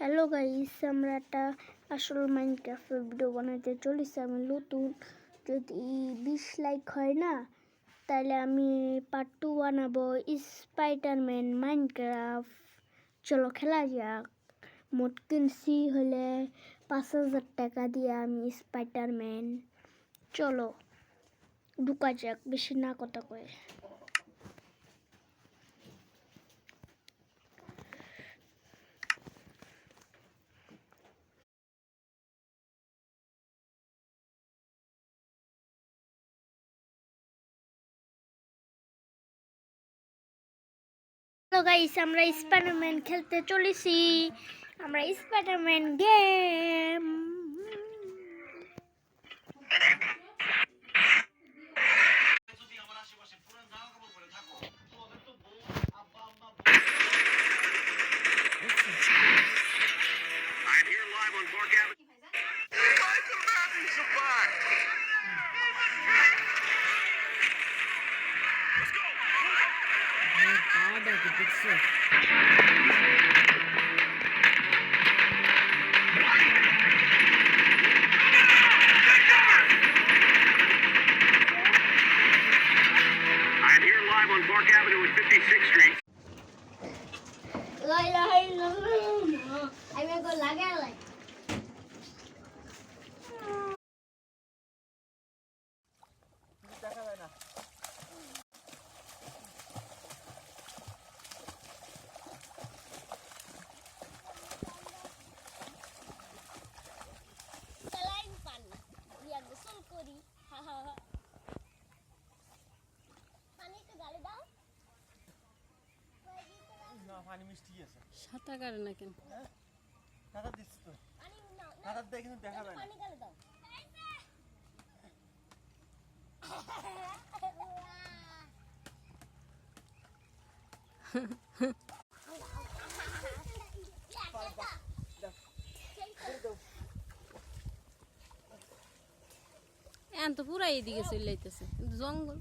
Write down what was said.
Hello guys, আমরা একটা আসল মাইনক্রাফটের ভিডিও বানাতে চলেছি। আমি নতুন, যদি 20 লাইক হয় না তাহলে আমি পার্ট 2 বানাবো স্পাইডারম্যান মাইনক্রাফট। চলো খেলা যাক। মোট কিনছি হলে 5,000 টাকা দিয়ে আমি স্পাইডারম্যান। চলো ঢুকা যাক, বেশি না কথা কয়ে। হ্যালো গাইস, আমরা স্পাইডারম্যান খেলতে চলেছি। আমরা Spiderman game. I'm here live on Park Avenue. Like the mountains of Bar. Let's go. I'm here live on Park Avenue and 56th Street. I will go like পানি মিষ্টি আছে। সাঁতার কাটে না কেন? সাঁতার দিচ্ছি তো, সাঁতার দিয়ে কিন্তু দেখা যায় না। এখন তো পুরাই এদিকে চলে যাইতেছে, জঙ্গল।